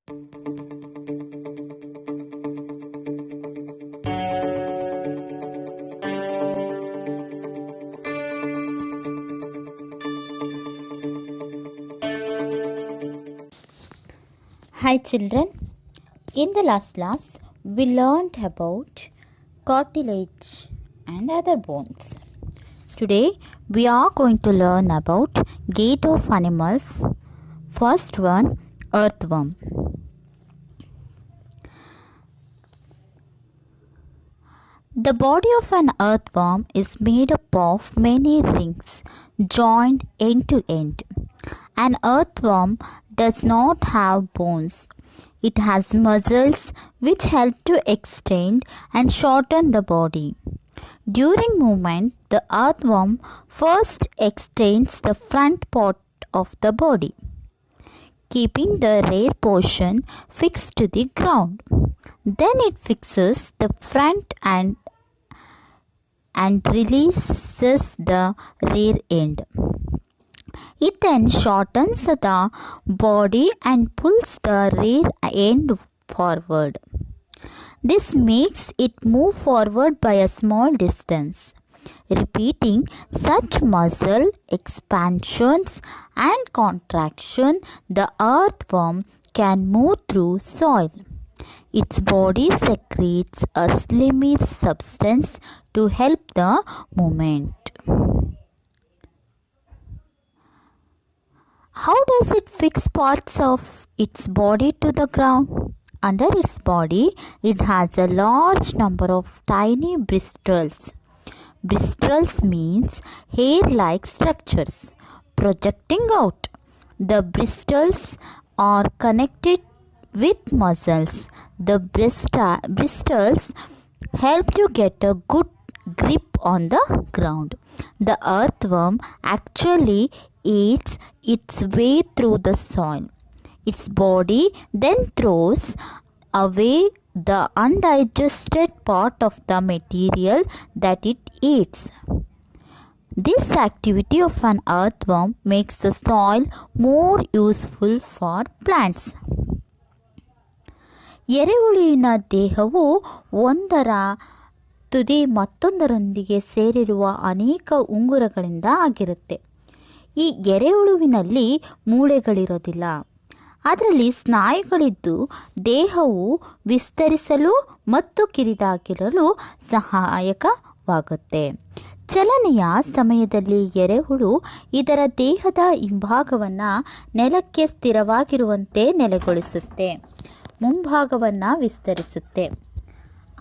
Hi children, in the last class we learned about cartilage and other bones. Today we are going to learn about gait of animals. First one, earthworm. The body of an earthworm is made up of many rings joined end to end. An earthworm does not have bones. It has muscles which help to extend and shorten the body. During movement, the earthworm first extends the front part of the body, keeping the rear portion fixed to the ground. Then it fixes the front and releases the rear end. It then shortens the body and pulls the rear end forward. This makes it move forward by a small distance. Repeating such muscle expansions and contraction, the earthworm can move through soil. Its body secretes a slimy substance to help the movement. How does it fix parts of its body to the ground? Under its body, it has a large number of tiny bristles. Bristles means hair-like structures projecting out. The bristles are connected with muscles. The bristles help to get a good grip on the ground. The earthworm actually eats its way through the soil. Its body then throws away the undigested part of the material that it eats. This activity of an earthworm makes the soil more useful for plants. ಎರೆಹುಳುವಿನ ದೇಹವು ಒಂದರ ತುದಿ ಮತ್ತೊಂದರೊಂದಿಗೆ ಸೇರಿರುವ ಅನೇಕ ಉಂಗುರಗಳಿಂದ ಆಗಿರುತ್ತೆ. ಈ ಎರೆಹುಳುವಿನಲ್ಲಿ ಮೂಳೆಗಳಿರೋದಿಲ್ಲ. ಅದರಲ್ಲಿ ಸ್ನಾಯುಗಳಿದ್ದು ದೇಹವು ವಿಸ್ತರಿಸಲು ಮತ್ತು ಕಿರಿದಾಗಿರಲು ಸಹಾಯಕವಾಗುತ್ತೆ. ಚಲನೆಯ ಸಮಯದಲ್ಲಿ ಎರೆಹುಳು ಇದರ ದೇಹದ ಹಿಂಭಾಗವನ್ನು ನೆಲಕ್ಕೆ ಸ್ಥಿರವಾಗಿರುವಂತೆ ನೆಲೆಗೊಳಿಸುತ್ತೆ. ಮುಂಭಾಗವನ್ನು ವಿಸ್ತರಿಸುತ್ತೆ.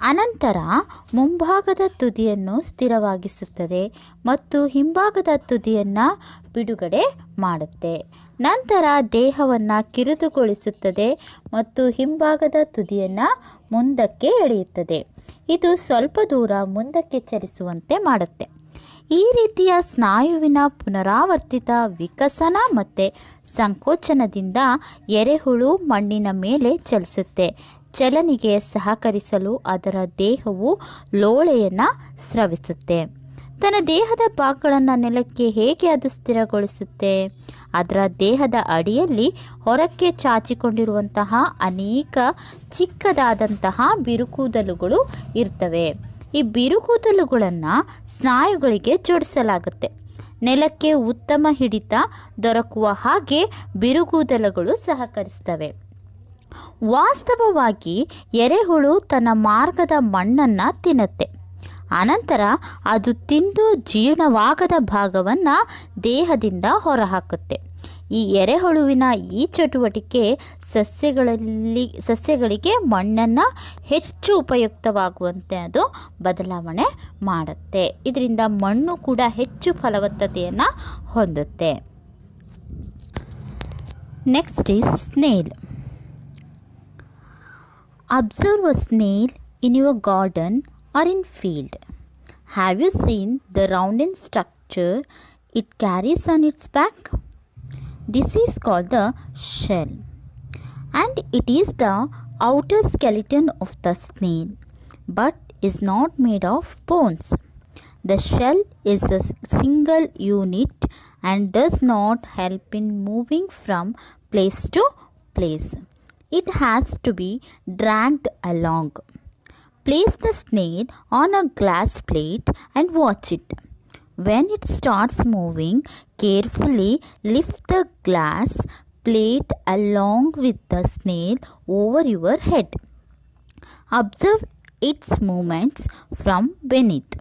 ಅನಂತರ ಮುಂಭಾಗದ ತುದಿಯನ್ನು ಸ್ಥಿರವಾಗಿಸುತ್ತದೆ ಮತ್ತು ಹಿಂಭಾಗದ ತುದಿಯನ್ನು ಬಿಡುಗಡೆ ಮಾಡುತ್ತೆ. ನಂತರ ದೇಹವನ್ನು ಕಿರಿದುಗೊಳಿಸುತ್ತದೆ ಮತ್ತು ಹಿಂಭಾಗದ ತುದಿಯನ್ನು ಮುಂದಕ್ಕೆ ಎಳೆಯುತ್ತದೆ. ಇದು ಸ್ವಲ್ಪ ದೂರ ಮುಂದಕ್ಕೆ ಚಲಿಸುವಂತೆ ಮಾಡುತ್ತೆ. ಈ ರೀತಿಯ ಸ್ನಾಯುವಿನ ಪುನರಾವರ್ತಿತ ವಿಕಸನ ಮತ್ತು ಸಂಕೋಚನದಿಂದ ಎರೆಹುಳು ಮಣ್ಣಿನ ಮೇಲೆ ಚಲಿಸುತ್ತೆ. ಚಲನೆಗೆ ಸಹಕರಿಸಲು ಅದರ ದೇಹವು ಲೋಳೆಯನ್ನು ಸ್ರವಿಸುತ್ತೆ. ತನ್ನ ದೇಹದ ಭಾಗಗಳನ್ನು ನೆಲಕ್ಕೆ ಹೇಗೆ ಅದು ಸ್ಥಿರಗೊಳಿಸುತ್ತೆ? ಅದರ ದೇಹದ ಅಡಿಯಲ್ಲಿ ಹೊರಕ್ಕೆ ಚಾಚಿಕೊಂಡಿರುವಂತಹ ಅನೇಕ ಚಿಕ್ಕದಾದಂತಹ ಬಿರುಕೂದಲುಗಳು ಇರ್ತವೆ. ಈ ಬಿರುಕೂದಲುಗಳನ್ನು ಸ್ನಾಯುಗಳಿಗೆ ಜೋಡಿಸಲಾಗುತ್ತೆ. ನೆಲಕ್ಕೆ ಉತ್ತಮ ಹಿಡಿತ ದೊರಕುವ ಹಾಗೆ ಬಿರುಕೂದಲುಗಳು ಸಹಕರಿಸ್ತವೆ. ವಾಸ್ತವವಾಗಿ ಎರೆಹುಳು ತನ್ನ ಮಾರ್ಗದ ಮಣ್ಣನ್ನು ತಿನ್ನುತ್ತೆ. ಅನಂತರ ಅದು ತಿಂದು ಜೀರ್ಣವಾಗದ ಭಾಗವನ್ನು ದೇಹದಿಂದ ಹೊರಹಾಕುತ್ತೆ. ಈ ಎರೆಹುಳುವಿನ ಈ ಚಟುವಟಿಕೆ ಸಸ್ಯಗಳಿಗೆ ಮಣ್ಣನ್ನು ಹೆಚ್ಚು ಉಪಯುಕ್ತವಾಗುವಂತೆ ಅದು ಬದಲಾವಣೆ ಮಾಡುತ್ತೆ. ಇದರಿಂದ ಮಣ್ಣು ಕೂಡ ಹೆಚ್ಚು ಫಲವತ್ತತೆಯನ್ನು ಹೊಂದುತ್ತೆ. Next is snail. Observe a snail in your garden or in field. Have you seen the rounded structure it carries on its back? This is called the shell, and it is the outer skeleton of the snail, but is not made of bones. The shell is a single unit and does not help in moving from place to place. it has to be dragged along. Place the snail on a glass plate and watch it. When it starts moving, carefully lift the glass plate along with the snail over your head. Observe its movements from beneath.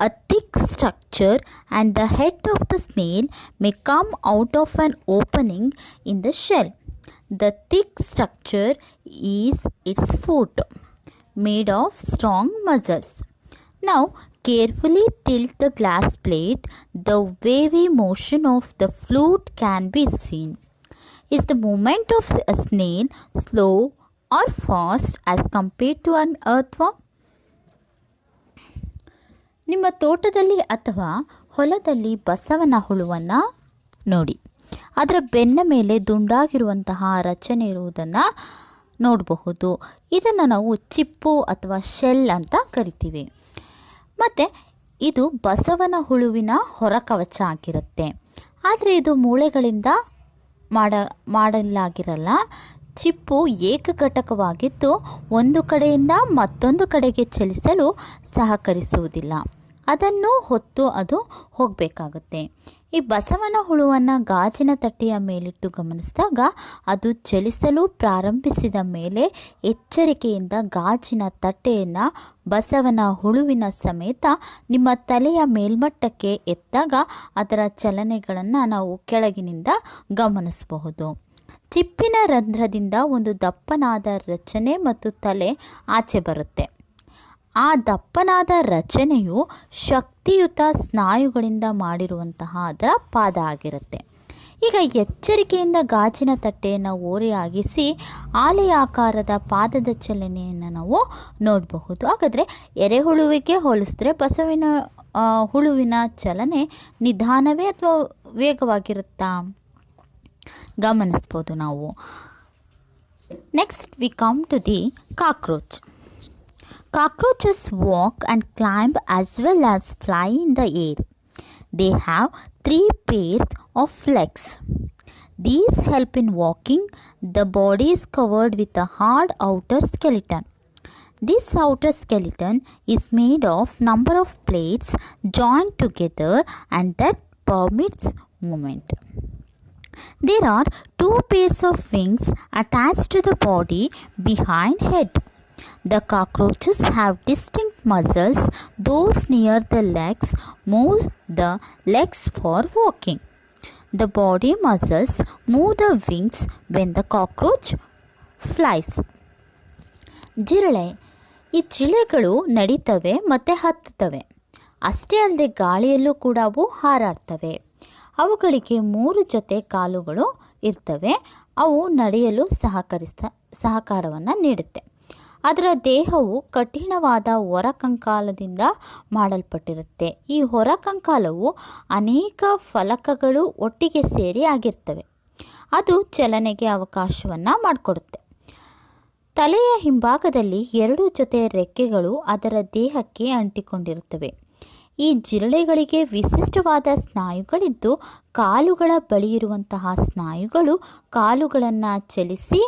A thick structure and the head of the snail may come out of an opening in the shell. The thick structure is its foot, made of strong muscles. Now, carefully tilt the glass plate. The wavy motion of the flute can be seen. Is the movement of a snail slow or fast as compared to an earthworm? ನಿಮ್ಮ ತೋಟದಲ್ಲಿ ಅಥವಾ ಹೊಲದಲ್ಲಿ ಬಸವನ ಹುಳುವನ್ನು ನೋಡಿ. ಅದರ ಬೆನ್ನ ಮೇಲೆ ದುಂಡಾಗಿರುವಂತಹ ರಚನೆ ಇರುವುದನ್ನು ನೋಡಬಹುದು. ಇದನ್ನು ನಾವು ಚಿಪ್ಪು ಅಥವಾ ಶೆಲ್ ಅಂತ ಕರಿತೀವಿ. ಮತ್ತು ಇದು ಬಸವನ ಹುಳುವಿನ ಹೊರಕವಚ ಆಗಿರುತ್ತೆ. ಆದರೆ ಇದು ಮೂಳೆಗಳಿಂದ ಮಾಡಲಾಗಿರಲ್ಲ. ಚಿಪ್ಪು ಏಕಘಟಕವಾಗಿದ್ದು ಒಂದು ಕಡೆಯಿಂದ ಮತ್ತೊಂದು ಕಡೆಗೆ ಚಲಿಸಲು ಸಹಕರಿಸುವುದಿಲ್ಲ. ಅದನ್ನು ಹೊತ್ತು ಅದು ಹೋಗಬೇಕಾಗುತ್ತೆ. ಈ ಬಸವನ ಹುಳುವನ್ನು ಗಾಜಿನ ತಟ್ಟೆಯ ಮೇಲಿಟ್ಟು ಗಮನಿಸಿದಾಗ ಅದು ಚಲಿಸಲು ಪ್ರಾರಂಭಿಸಿದ ಮೇಲೆ ಎಚ್ಚರಿಕೆಯಿಂದ ಗಾಜಿನ ತಟ್ಟೆಯನ್ನು ಬಸವನ ಹುಳುವಿನ ಸಮೇತ ನಿಮ್ಮ ತಲೆಯ ಮೇಲ್ಮಟ್ಟಕ್ಕೆ ಎತ್ತಾಗ ಅದರ ಚಲನೆಗಳನ್ನು ನಾವು ಕೆಳಗಿನಿಂದ ಗಮನಿಸಬಹುದು. ಚಿಪ್ಪಿನ ರಂಧ್ರದಿಂದ ಒಂದು ದಪ್ಪನಾದ ರಚನೆ ಮತ್ತು ತಲೆ ಆಚೆ ಬರುತ್ತೆ. ಆ ದಪ್ಪನಾದ ರಚನೆಯು ಶಕ್ತಿಯುತ ಸ್ನಾಯುಗಳಿಂದ ಮಾಡಿರುವಂತಹ ಅದರ ಪಾದ ಆಗಿರುತ್ತೆ. ಈಗ ಎಚ್ಚರಿಕೆಯಿಂದ ಗಾಜಿನ ತಟ್ಟೆಯನ್ನು ಓರೆಯಾಗಿಸಿ ಆಲೆಯಾಕಾರದ ಪಾದದ ಚಲನೆಯನ್ನು ನಾವು ನೋಡಬಹುದು. ಹಾಗಾದರೆ ಎರೆಹುಳುವಿಗೆ ಹೋಲಿಸಿದ್ರೆ ಬಸವಿನ ಹುಳುವಿನ ಚಲನೆ ನಿಧಾನವೇ ಅಥವಾ ವೇಗವಾಗಿರುತ್ತಾ ಗಮನಿಸ್ಬೋದು ನಾವು. Next we come to the cockroach. Cockroaches walk and climb as well as fly in the air. They have 3 pairs of legs. These help in walking. The body is covered with a hard outer skeleton. This outer skeleton is made of number of plates joined together and that permits movement. There are 2 pairs of wings attached to the body behind head. The cockroaches have distinct muscles. Those near the legs move the legs for walking. The body muscles move the wings when the cockroach flies. ಜಿರಳೆ. ಈ ಜಿರಳೆಗಳು ನಡೀತವೆ ಮತ್ತು ಹತ್ತುತ್ತವೆ. ಅಷ್ಟೇ ಅಲ್ಲದೆ ಗಾಳಿಯಲ್ಲೂ ಕೂಡ ಅವು ಹಾರಾಡ್ತವೆ. ಅವುಗಳಿಗೆ 3 ಜೊತೆ ಕಾಲುಗಳು ಇರ್ತವೆ. ಅವು ನಡೆಯಲು ಸಹಕಾರವನ್ನು ನೀಡುತ್ತೆ. ಅದರ ದೇಹವು ಕಠಿಣವಾದ ಹೊರಕಂಕಾಲದಿಂದ ಮಾಡಲ್ಪಟ್ಟಿರುತ್ತೆ. ಈ ಹೊರಕಂಕಾಲವು ಅನೇಕ ಫಲಕಗಳು ಒಟ್ಟಿಗೆ ಸೇರಿ ಆಗಿರ್ತವೆ. ಅದು ಚಲನೆಗೆ ಅವಕಾಶವನ್ನು ಮಾಡಿಕೊಡುತ್ತೆ. ತಲೆಯ ಹಿಂಭಾಗದಲ್ಲಿ 2 ಜೊತೆ ರೆಕ್ಕೆಗಳು ಅದರ ದೇಹಕ್ಕೆ ಅಂಟಿಕೊಂಡಿರುತ್ತವೆ. ಈ ಜಿರಳೆಗಳಿಗೆ ವಿಶಿಷ್ಟವಾದ ಸ್ನಾಯುಗಳಿದ್ದು ಕಾಲುಗಳ ಬಳಿ ಇರುವಂತಹ ಸ್ನಾಯುಗಳು ಕಾಲುಗಳನ್ನು ಚಲಿಸಿ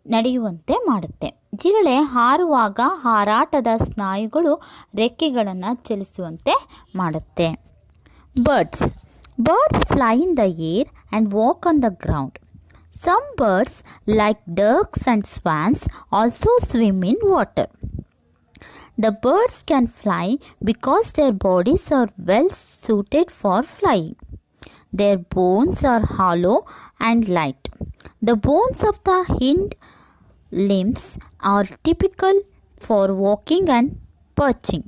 ನಡೆಯುವಂತೆ ಮಾಡುತ್ತೆ. ಜಿರಳೆ ಹಾರುವಾಗ ಹಾರಾಟದ ಸ್ನಾಯುಗಳು ರೆಕ್ಕೆಗಳನ್ನು ಚಲಿಸುವಂತೆ ಮಾಡುತ್ತೆ. Birds fly in the air and walk on the ground. Some birds like ducks and swans also swim in water. The birds can fly because their bodies are well suited for flying. Their bones are hollow and light. The bones of the hind limbs are typical for walking and perching.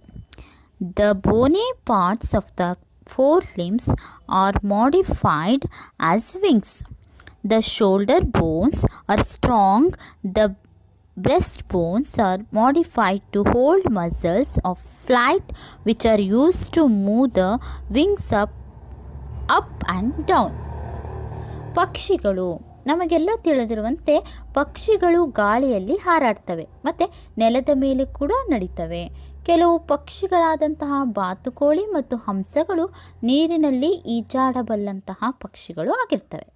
The bony parts of the forelimbs are modified as wings. The shoulder bones are strong. The breastbones are modified to hold muscles of flight which are used to move the wings up and down. ಪಕ್ಷಿಗಳು. ನಮಗೆಲ್ಲ ತಿಳಿದಿರುವಂತೆ ಪಕ್ಷಿಗಳು ಗಾಳಿಯಲ್ಲಿ ಹಾರಾಡ್ತವೆ ಮತ್ತು ನೆಲದ ಮೇಲೆ ಕೂಡ ನಡೀತವೆ. ಕೆಲವು ಪಕ್ಷಿಗಳಾದಂತಹ ಬಾತುಕೋಳಿ ಮತ್ತು ಹಂಸಗಳು ನೀರಿನಲ್ಲಿ ಈಜಾಡಬಲ್ಲಂತಹ ಪಕ್ಷಿಗಳು ಆಗಿರ್ತವೆ.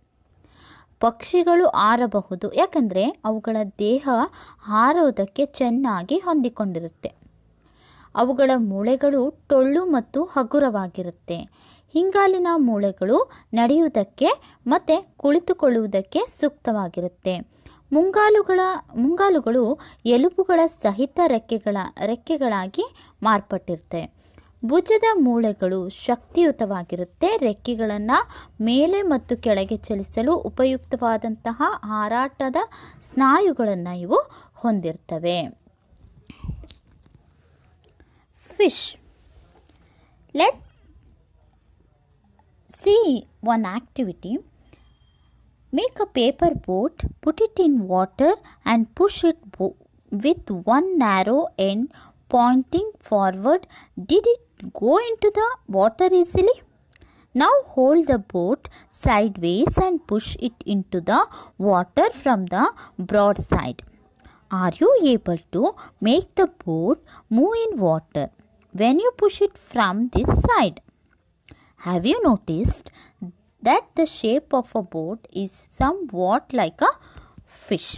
ಪಕ್ಷಿಗಳು ಹಾರಬಹುದು, ಯಾಕಂದರೆ ಅವುಗಳ ದೇಹ ಹಾರೋದಕ್ಕೆ ಚೆನ್ನಾಗಿ ಹೊಂದಿಕೊಂಡಿರುತ್ತೆ. ಅವುಗಳ ಮೂಳೆಗಳು ಟೊಳ್ಳು ಮತ್ತು ಹಗುರವಾಗಿರುತ್ತೆ. ಹಿಂಗಾಲಿನ ಮೂಳೆಗಳು ನಡೆಯುವುದಕ್ಕೆ ಮತ್ತು ಕುಳಿತುಕೊಳ್ಳುವುದಕ್ಕೆ ಸೂಕ್ತವಾಗಿರುತ್ತೆ. ಮುಂಗಾಲುಗಳು ಎಲುಬುಗಳ ಸಹಿತ ರೆಕ್ಕೆಗಳಾಗಿ ಮಾರ್ಪಟ್ಟಿರುತ್ತೆ. ಭುಜದ ಮೂಳೆಗಳು ಶಕ್ತಿಯುತವಾಗಿರುತ್ತೆ. ರೆಕ್ಕೆಗಳನ್ನು ಮೇಲೆ ಮತ್ತು ಕೆಳಗೆ ಚಲಿಸಲು ಉಪಯುಕ್ತವಾದಂತಹ ಹಾರಾಟದ ಸ್ನಾಯುಗಳನ್ನು ಇವು ಹೊಂದಿರ್ತವೆ. Fish. Let see one activity. Make a paper boat, put it in water and push it with one narrow end pointing forward. Did it go into the water easily? Now hold the boat sideways and push it into the water from the broad side. Are you able to make the boat move in water when you push it from this side? Have you noticed that the shape of a boat is somewhat like a fish?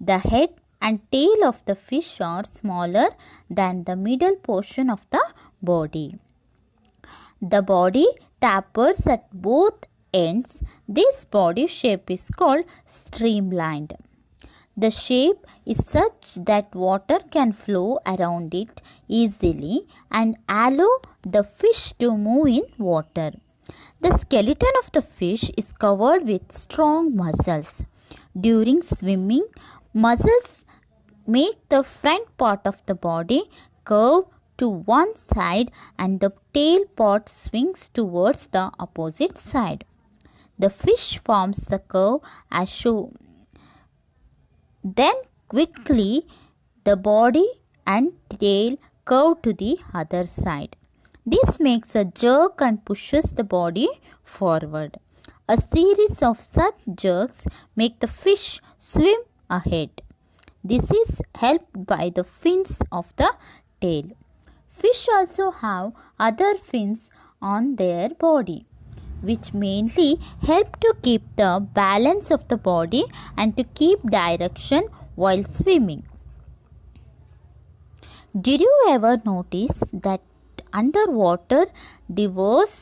The head and tail of the fish are smaller than the middle portion of the body. The body tapers at both ends. This body shape is called streamlined. The shape is such that water can flow around it easily and allow the fish to move in water. The skeleton of the fish is covered with strong muscles. During swimming, muscles make the front part of the body curve to one side and the tail part swings towards the opposite side. The fish forms the curve as shown. Then quickly the body and tail curve to the other side. This makes a jerk and pushes the body forward. A series of such jerks make the fish swim ahead. This is helped by the fins of the tail. Fish also have other fins on their body, which mainly help to keep the balance of the body and to keep direction while swimming. Did you ever notice that underwater divers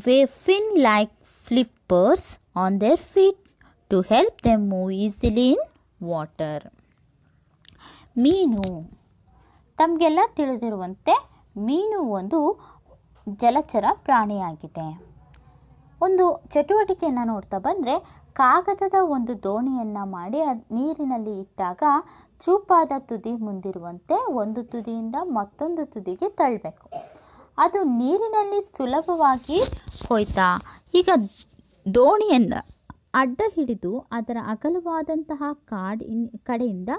wave fin-like flippers on their feet to help them move easily in water? ಮೀನು. ತಮಗೆಲ್ಲ ತಿಳಿದಿರುವಂತೆ ಮೀನು ಒಂದು ಜಲಚರ ಪ್ರಾಣಿಯಾಗಿದೆ. ಒಂದು ಚಟುವಟಿಕೆಯನ್ನು ನೋಡ್ತಾ ಬಂದರೆ, ಕಾಗದದ ಒಂದು ದೋಣಿಯನ್ನು ಮಾಡಿ ನೀರಿನಲ್ಲಿ ಇಟ್ಟಾಗ ಚೂಪಾದ ತುದಿ ಮುಂದಿರುವಂತೆ ಒಂದು ತುದಿಯಿಂದ ಮತ್ತೊಂದು ತುದಿಗೆ ತಳ್ಳಬೇಕು. ಅದು ನೀರಿನಲ್ಲಿ ಸುಲಭವಾಗಿ ಹೋಯ್ತಾ. ಈಗ ದೋಣಿಯನ್ನು ಅಡ್ಡ ಹಿಡಿದು ಅದರ ಅಗಲವಾದಂತಹ ಕಡೆಯಿಂದ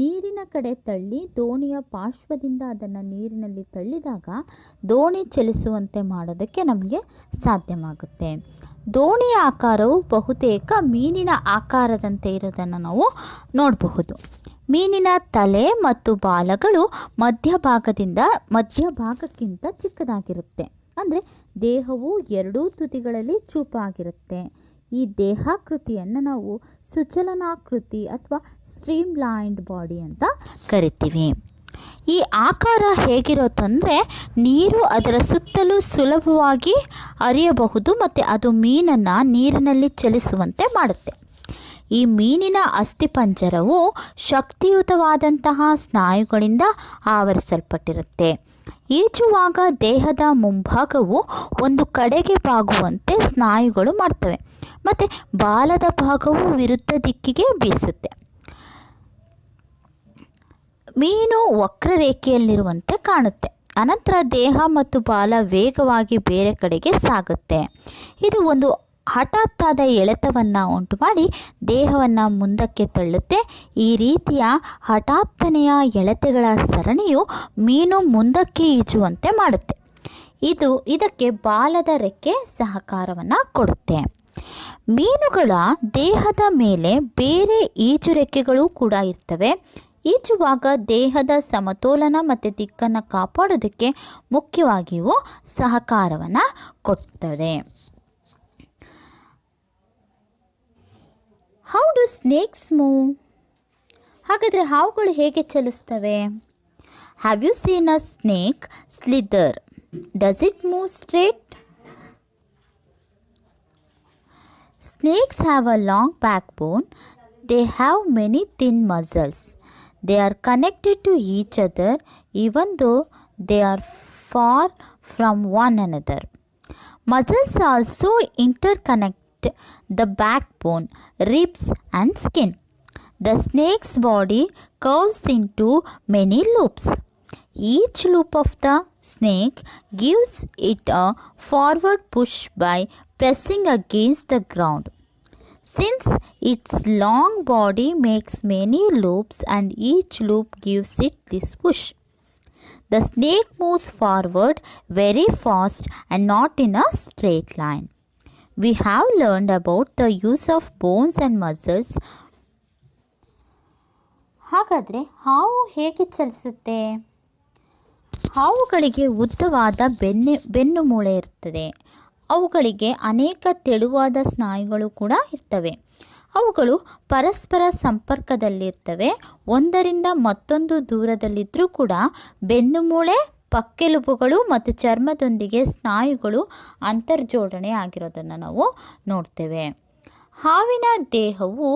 ನೀರಿನ ಕಡೆ ತಳ್ಳಿ ದೋಣಿಯ ಪಾರ್ಶ್ವದಿಂದ ಅದನ್ನು ನೀರಿನಲ್ಲಿ ತಳ್ಳಿದಾಗ ದೋಣಿ ಚಲಿಸುವಂತೆ ಮಾಡೋದಕ್ಕೆ ನಮಗೆ ಸಾಧ್ಯವಾಗುತ್ತೆ. ದೋಣಿಯ ಆಕಾರವು ಬಹುತೇಕ ಮೀನಿನ ಆಕಾರದಂತೆ ಇರೋದನ್ನು ನಾವು ನೋಡಬಹುದು. ಮೀನಿನ ತಲೆ ಮತ್ತು ಬಾಲಗಳು ಮಧ್ಯಭಾಗಕ್ಕಿಂತ ಚಿಕ್ಕದಾಗಿರುತ್ತೆ. ಅಂದರೆ ದೇಹವು ಎರಡೂ ತುದಿಗಳಲ್ಲಿ ಚೂಪಾಗಿರುತ್ತೆ. ಈ ದೇಹಾಕೃತಿಯನ್ನು ನಾವು ಸುಚಲನಾಕೃತಿ ಅಥವಾ ಸ್ಟ್ರೀಮ್ಲೈನ್ಡ್ ಬಾಡಿ ಅಂತ ಕರಿತೀವಿ. ಈ ಆಕಾರ ಹೇಗಿರುತ್ತಂದರೆ ನೀರು ಅದರ ಸುತ್ತಲೂ ಸುಲಭವಾಗಿ ಹರಿಯಬಹುದು ಮತ್ತು ಅದು ಮೀನನ್ನು ನೀರಿನಲ್ಲಿ ಚಲಿಸುವಂತೆ ಮಾಡುತ್ತೆ. ಈ ಮೀನಿನ ಅಸ್ಥಿಪಂಜರವು ಶಕ್ತಿಯುತವಾದಂತಹ ಸ್ನಾಯುಗಳಿಂದ ಆವರಿಸಲ್ಪಟ್ಟಿರುತ್ತೆ. ಈಜುವಾಗ ದೇಹದ ಮುಂಭಾಗವು ಒಂದು ಕಡೆಗೆ ಬಾಗುವಂತೆ ಸ್ನಾಯುಗಳು ಮಾಡ್ತವೆ ಮತ್ತು ಬಾಲದ ಭಾಗವು ವಿರುದ್ಧ ದಿಕ್ಕಿಗೆ ಬೀಸುತ್ತೆ. ಮೀನು ವಕ್ರರೇಖೆಯಲ್ಲಿರುವಂತೆ ಕಾಣುತ್ತೆ. ಅನಂತರ ದೇಹ ಮತ್ತು ಬಾಲ ವೇಗವಾಗಿ ಬೇರೆ ಕಡೆಗೆ ಸಾಗುತ್ತೆ. ಇದು ಒಂದು ಹಠಾತ್ತಾದ ಎಳೆತವನ್ನು ಉಂಟು ಮಾಡಿ ದೇಹವನ್ನು ಮುಂದಕ್ಕೆ ತಳ್ಳುತ್ತೆ. ಈ ರೀತಿಯ ಹಠಾತ್ತನೆಯ ಎಳೆತಗಳ ಸರಣಿಯು ಮೀನು ಮುಂದಕ್ಕೆ ಈಜುವಂತೆ ಮಾಡುತ್ತೆ. ಇದಕ್ಕೆ ಬಾಲದ ರೆಕ್ಕೆ ಸಹಕಾರವನ್ನು ಕೊಡುತ್ತೆ. ಮೀನುಗಳ ದೇಹದ ಮೇಲೆ ಬೇರೆ ಈಜು ರೆಕ್ಕೆಗಳು ಕೂಡ ಇರ್ತವೆ. ಈಜುವಾಗ ದೇಹದ ಸಮತೋಲನ ಮತ್ತು ದಿಕ್ಕನ್ನು ಕಾಪಾಡೋದಕ್ಕೆ ಮುಖ್ಯವಾಗಿಯೂ ಸಹಕಾರವನ್ನು ಕೊಡ್ತದೆ. How do snakes move? ಹಾಗಾದರೆ ಹಾವುಗಳು ಹೇಗೆ ಚಲಿಸ್ತವೆ? Have you seen a snake slither? Does it move straight? Snakes have a long backbone. They have many thin muscles. They are connected to each other even though they are far from one another. Muscles also interconnect the backbone, ribs, and skin. The snake's body curves into many loops. Each loop of the snake gives it a forward push by pressing against the ground. Since its long body makes many loops and each loop gives it this push, the snake moves forward very fast and not in a straight line. We have learned about the use of bones and muscles. ಹಾಗಾದರೆ ಹಾವು ಹೇಗೆ ಚಲಿಸುತ್ತೆ? ಹಾವುಗಳಿಗೆ ಉದ್ದವಾದ ಬೆನ್ನು ಮೂಳೆ ಇರುತ್ತದೆ. ಅವುಗಳಿಗೆ ಅನೇಕ ತೆಳುವಾದ ಸ್ನಾಯುಗಳು ಕೂಡ ಇರ್ತವೆ. ಅವುಗಳು ಪರಸ್ಪರ ಸಂಪರ್ಕದಲ್ಲಿರ್ತವೆ. ಒಂದರಿಂದ ಮತ್ತೊಂದು ದೂರದಲ್ಲಿದ್ದರೂ ಕೂಡ ಬೆನ್ನುಮೂಳೆ, ಪಕ್ಕೆಲುಬುಗಳು ಮತ್ತು ಚರ್ಮದೊಂದಿಗೆ ಸ್ನಾಯುಗಳು ಅಂತರ್ಜೋಡಣೆ ಆಗಿರೋದನ್ನು ನಾವು ನೋಡ್ತೇವೆ. ಹಾವಿನ ದೇಹವು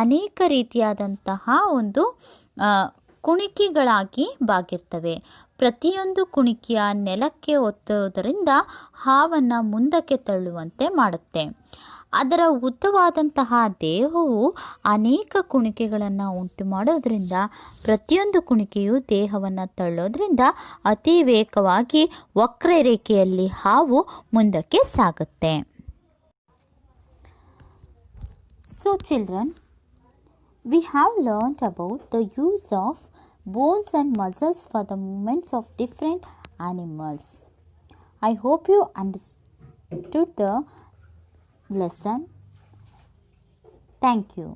ಅನೇಕ ರೀತಿಯಾದಂತಹ ಒಂದು ಕುಣಿಕೆಗಳಾಗಿ ಬಾಗಿರ್ತವೆ. ಪ್ರತಿಯೊಂದು ಕುಣಿಕೆಯ ನೆಲಕ್ಕೆ ಒತ್ತುವುದರಿಂದ ಹಾವನ್ನು ಮುಂದಕ್ಕೆ ತಳ್ಳುವಂತೆ ಮಾಡುತ್ತೆ. ಅದರ ಉದ್ದವಾದಂತಹ ದೇಹವು ಅನೇಕ ಕುಣಿಕೆಗಳನ್ನು ಉಂಟು ಮಾಡೋದ್ರಿಂದ ಪ್ರತಿಯೊಂದು ಕುಣಿಕೆಯು ದೇಹವನ್ನು ತಳ್ಳೋದ್ರಿಂದ ಅತಿ ವೇಗವಾಗಿ ವಕ್ರರೇಖೆಯಲ್ಲಿ ಹಾವು ಮುಂದಕ್ಕೆ ಸಾಗುತ್ತೆ. So children, we have learned about the use of bones and muscles for the movements of different animals. I hope you understood the lesson. Thank you.